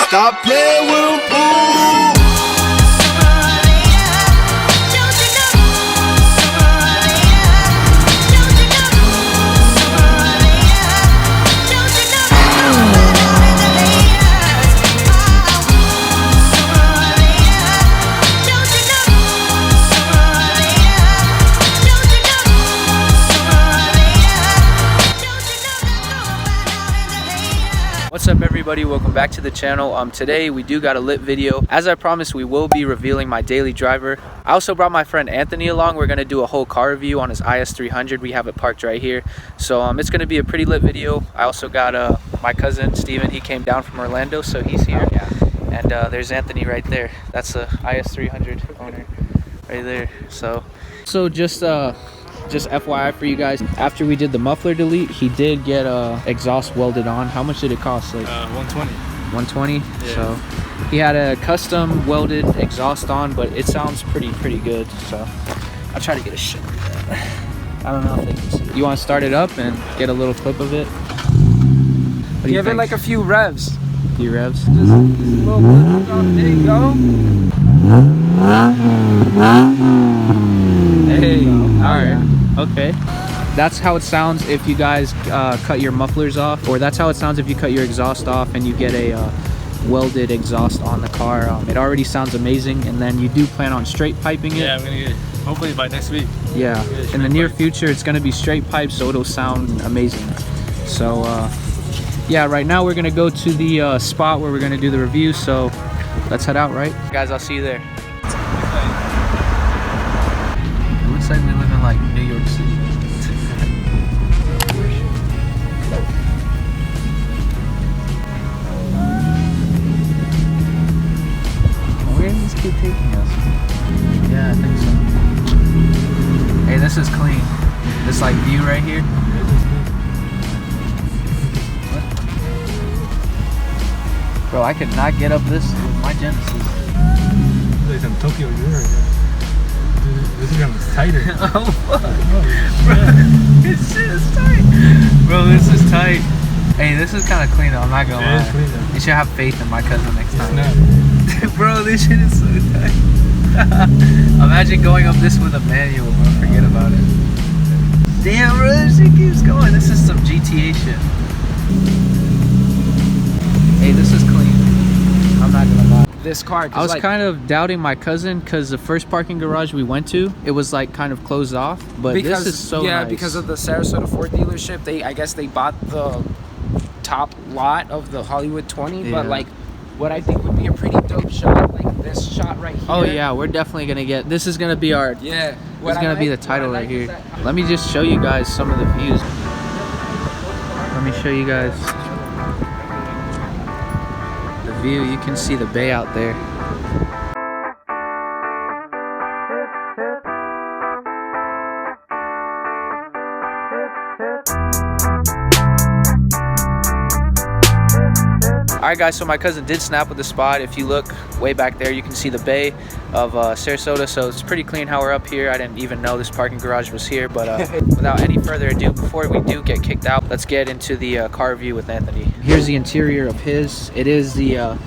Stop playing with them, ooh. What's up everybody, welcome back to the channel. Today we do got a lit video. As I promised, we will be revealing my daily driver. I also brought my friend Anthony along. We're going to do a whole car review on his IS300. We have it parked right here, so it's going to be a pretty lit video. I also got my cousin Steven. He came down from Orlando, so he's here. And there's Anthony right there. That's a IS300 owner right there. So just FYI for you guys, after we did the muffler delete, he did get exhaust welded on. How much did it cost? Like 120. 120. Yeah. So he had a custom welded exhaust on, but it sounds pretty good. So I'll try to get a shot of that. I don't know if they can see it. You want to start it up and get a little clip of it? What do you Give think? it like a few revs. A few revs. Just a little bit. There you go. Hey, alright, okay. That's how it sounds if you guys cut your mufflers off, or that's how it sounds if you cut your exhaust off and you get a welded exhaust on the car. It already sounds amazing, and then you do plan on straight piping it? Yeah, I'm gonna get it hopefully by next week. Yeah, in the near future it's gonna be straight pipe, so it'll sound amazing. So yeah, right now we're gonna go to the spot where we're gonna do the review, so let's head out, right? Guys, I'll see you there. It looks like we live in like New York City. Where does this kid taking us? Yeah, I think so. Hey, this is clean. This like view right here. What? Bro, I could not get up this with my Genesis. Like some Tokyo Euro. This is tighter. Oh fuck. Bro, this shit is tight. Bro, this is tight. Hey, this is kind of clean though, I'm not gonna lie. It is clean though. You should have faith in my cousin next time. Bro, this shit is so tight. Imagine going up this with a manual, bro. Forget about it. Damn, bro, this shit keeps going. This is some GTA shit. Hey, this is clean. I'm not gonna lie. This car. I was kind of doubting my cousin because the first parking garage we went to, it was like kind of closed off. But because, this is so yeah, nice. because of the Sarasota Ford dealership. I guess they bought the top lot of the Hollywood 20, Yeah. but like what I think would be a pretty dope shot, like this shot right here. Oh yeah, we're definitely gonna get. This is gonna be our. Yeah. This is gonna be the title right here. Let me just show you guys some of the views. Let me show you guys the view. You can see the bay out there. Alright guys, so my cousin did snap with the spot. If you look way back there, you can see the bay of Sarasota, so it's pretty clean how we're up here. I didn't even know this parking garage was here, but without any further ado, before we do get kicked out, let's get into the car review with Anthony. Here's the interior of his. It is the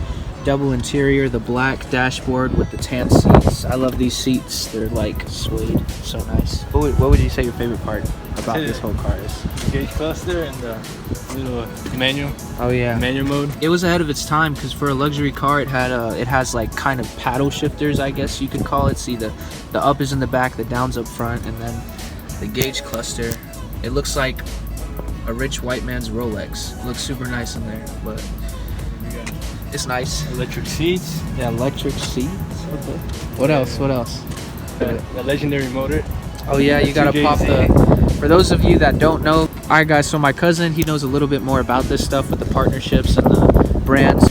double interior, the black dashboard with the tan seats. I love these seats. They're like suede, so nice. What would you say your favorite part about this whole car is? Gauge cluster and the little manual. Oh yeah, Manual mode. it was ahead of its time because for a luxury car, it has like kind of paddle shifters, I guess you could call it. See, the up is in the back, the down's up front, and then the gauge cluster. It looks like a rich white man's Rolex. It looks super nice in there, but it's nice. Electric seats. Yeah, electric seats. Okay. What else? What else? The legendary motor. Oh yeah, you gotta pop the. For those of you that don't know, alright guys, so my cousin, he knows a little bit more about this stuff with the partnerships and the brands.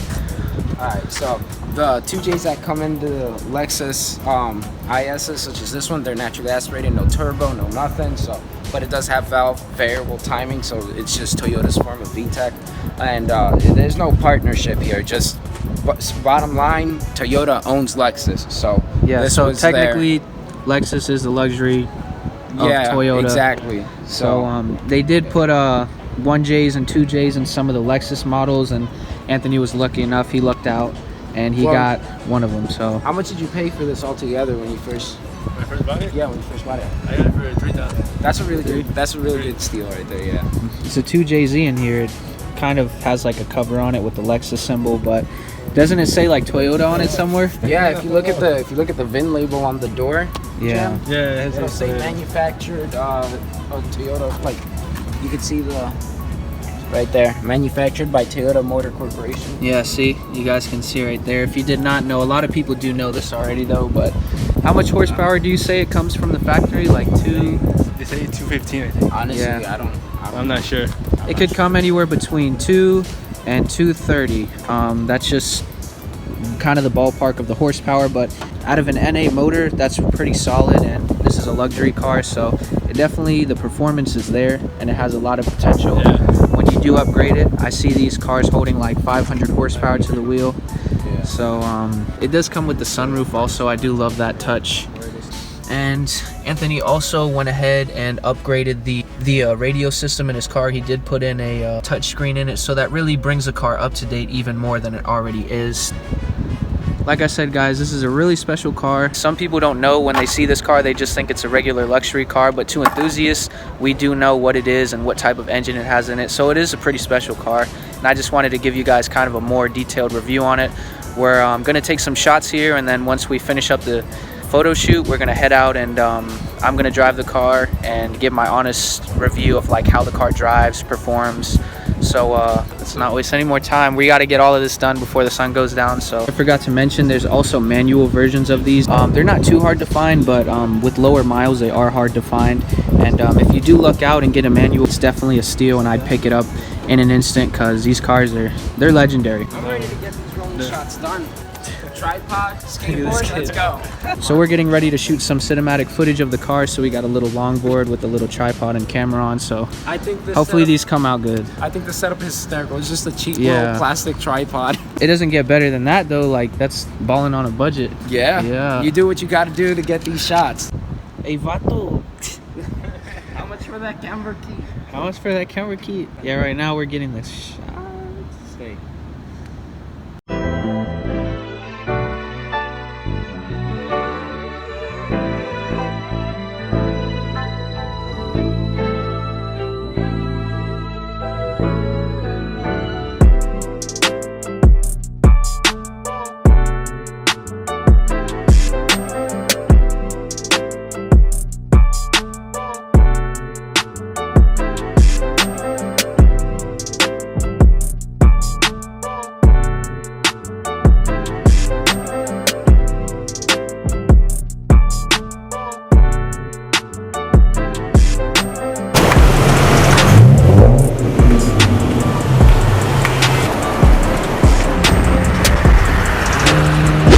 Alright, so the 2Js that come into the Lexus ISs, such as this one, they're naturally aspirated, no turbo, no nothing. So, but it does have valve variable timing, so it's just Toyota's form of VTEC. And there's no partnership here. Just bottom line, Toyota owns Lexus. So yeah, this so technically, Lexus is the luxury of Toyota. Exactly. So they did put 1Js and 2Js in some of the Lexus models, and Anthony was lucky enough, he lucked out and he got one of them. So how much did you pay for this altogether when you first? When I first bought it? Yeah, when you first bought it. I got it for $3,000. That's a really good. That's a really good steal right there. Yeah. it's a 2JZ in here. It kind of has like a cover on it with the Lexus symbol, but doesn't it say like Toyota on it somewhere? Yeah, if you look at the VIN label on the door, Yeah. Jam, Yeah, it'll say manufactured Toyota. Like you can see the right there, manufactured by Toyota Motor Corporation. Yeah, see, you guys can see right there. If you did not know, a lot of people do know this already though, but how much horsepower do you say it comes from the factory? Like two? They say 215, I think. Honestly, Yeah. I'm not sure. It could come anywhere between 2 and 230. That's just kind of the ballpark of the horsepower, but out of an NA motor, that's pretty solid, and this is a luxury car, so it definitely, the performance is there and it has a lot of potential. Yeah. When you do upgrade it, I see these cars holding like 500 horsepower to the wheel. Yeah. So it does come with the sunroof also. I do love that touch. And Anthony also went ahead and upgraded the radio system in his car. He did put in a touchscreen in it, so that really brings the car up to date even more than it already is. Like I said, guys, this is a really special car. Some people don't know when they see this car, they just think it's a regular luxury car, but to enthusiasts, we do know what it is and what type of engine it has in it. So it is a pretty special car, and I just wanted to give you guys kind of a more detailed review on it. We're gonna take some shots here, and then once we finish up the photo shoot, we're gonna head out and I'm gonna drive the car and give my honest review of like how the car drives, performs. So let's not waste any more time. We got to get all of this done before the sun goes down. So I forgot to mention, there's also manual versions of these. They're not too hard to find, but with lower miles they are hard to find. And if you do luck out and get a manual, it's definitely a steal, and I'd pick it up in an instant because these cars they're legendary. I'm ready to get these rolling shots done. Tripod, skateboard, let's go. So we're getting ready to shoot some cinematic footage of the car, so we got a little longboard with a little tripod and camera on, so I think this hopefully setup, these come out good. I think the setup is hysterical. It's just a cheap Yeah. little plastic tripod. It doesn't get better than that though. Like, that's balling on a budget. Yeah. You do what you got to do to get these shots. Hey vato, How much for that camera key? how much for that camera key? Yeah, right now we're getting the shots. Hey.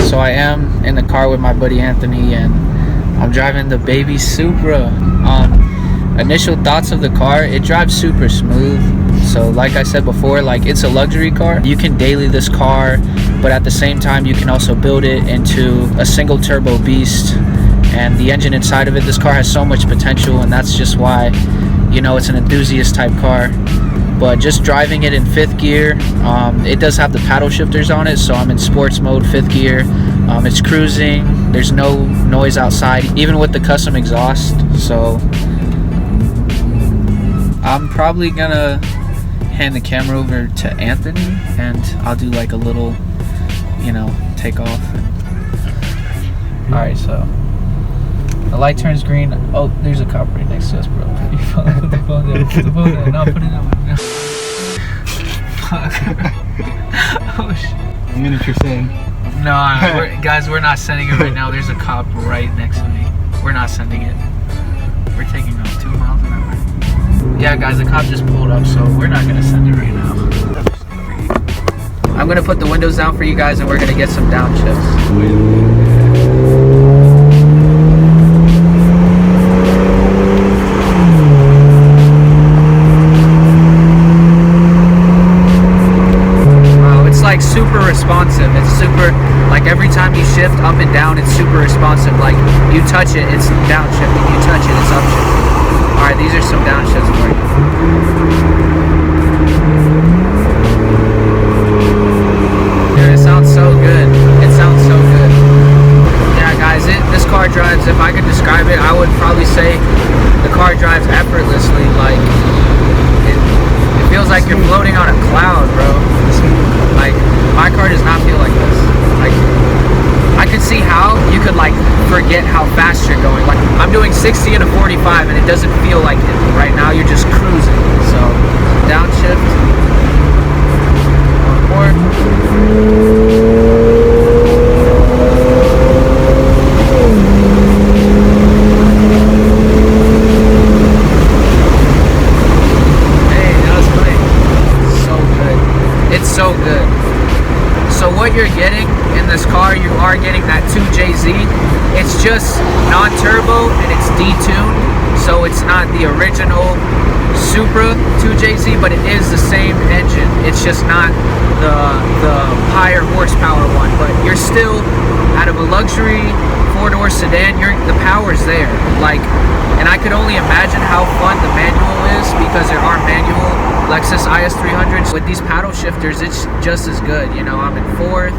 So I am in the car with my buddy Anthony, and I'm driving the baby Supra. Initial thoughts of the car, it drives super smooth. So like I said before, like, it's a luxury car. You can daily this car, but at the same time you can also build it into a single turbo beast. And the engine inside of it, this car has so much potential, and that's just why, you know, it's an enthusiast type car. But just driving it in 5th gear, it does have the paddle shifters on it, so I'm in sports mode, 5th gear. It's cruising, there's no noise outside, even with the custom exhaust. So I'm probably gonna hand the camera over to Anthony, and I'll do like a little, you know, takeoff. Alright, so the light turns green. Oh, there's a cop right next to us, bro. Put the phone down. Put the phone down. No, put it down. Fuck. Oh shit. I mean, if you're saying. No, guys, we're not sending it right now. There's a cop right next to me. We're not sending it. We're taking off 2 miles an hour. Yeah, guys, the cop just pulled up, so we're not gonna send it right now. I'm gonna put the windows down for you guys, and we're gonna get some downshifts. Like super responsive. It's super, like, every time you shift up and down, it's super responsive. Like, you touch it, it's downshifting. You touch it, it's upshifting. All right, these are some downshifts for you. you're floating on a cloud, bro. Like, my car does not feel like this. Like, I could see how you could like forget how fast you're going. Like, I'm doing 60 and a 45 and it doesn't feel like it. Right now you're just cruising. So, downshift. One more. So good. So what you're getting in this car, you are getting that 2JZ. It's just non-turbo and it's detuned, so it's not the original Supra 2JZ, but it is the same engine. It's just not the higher horsepower one, but you're still out of a luxury four-door sedan. The power's there. Like, and I could only imagine how fun the manual is, because there are manual Lexus IS300s. With these paddle shifters, it's just as good. You know, I'm in fourth,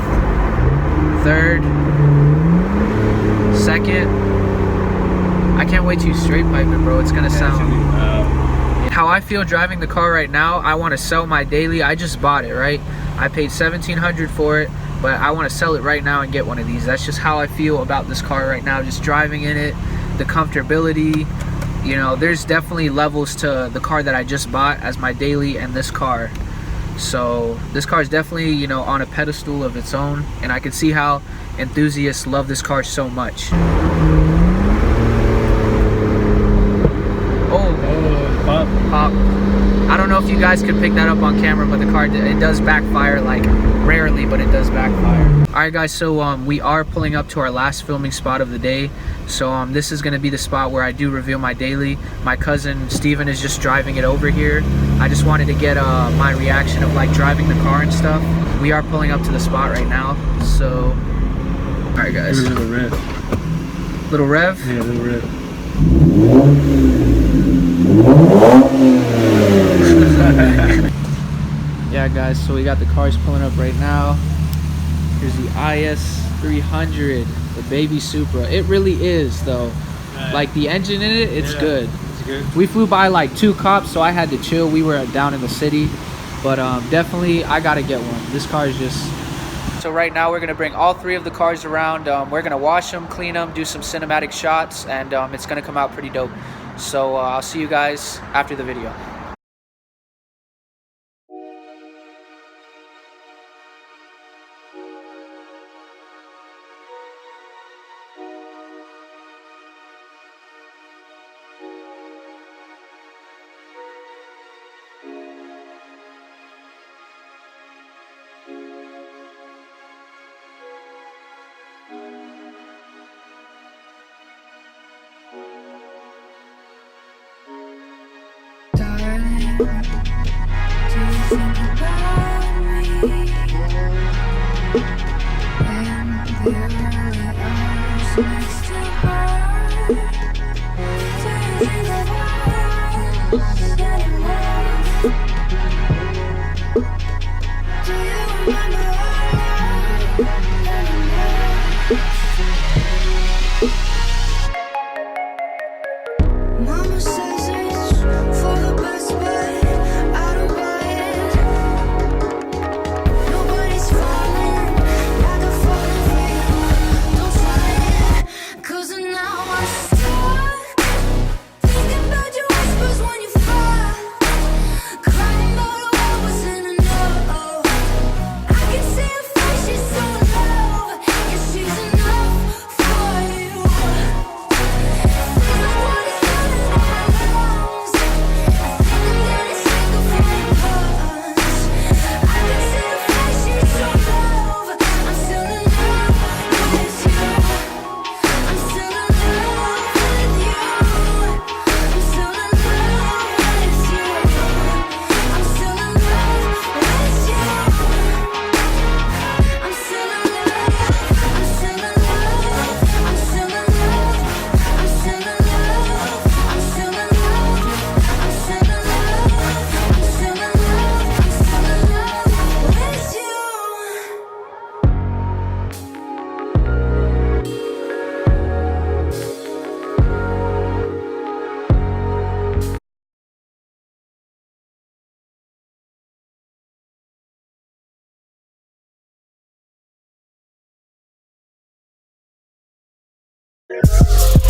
third, second. I can't wait to straight pipe it, bro. It's gonna sound... How I feel driving the car right now, I want to sell my daily. I just bought it, right? I paid $1,700 for it, but I want to sell it right now and get one of these. That's just how I feel about this car right now, just driving in it, the comfortability. You know, there's definitely levels to the car that I just bought as my daily and this car. So this car is definitely, you know, on a pedestal of its own, and I can see how enthusiasts love this car so much. Pop. I don't know if you guys could pick that up on camera, but the car, it does backfire, like rarely, but it does backfire. All right guys, so we are pulling up to our last filming spot of the day. So this is going to be the spot where I do reveal my daily. My cousin Steven is just driving it over here. I just wanted to get my reaction of like driving the car and stuff. We are pulling up to the spot right now, so all right guys. Give it a little rev. Little rev? Yeah, a little rev. Yeah guys, so we got the cars pulling up right now. Here's the IS300, the baby Supra. It really is though. Like the engine in it, it's good. It's good. We flew by like 2 cops, so I had to chill. We were down in the city, but definitely I gotta get one. This car is just... So right now we're gonna bring all 3 of the cars around. We're gonna wash them, clean them, do some cinematic shots, and it's gonna come out pretty dope. So I'll see you guys after the video. Mama says it's for the best, but I don't buy it. Nobody's falling like a falling for you. Don't try it. Thank you.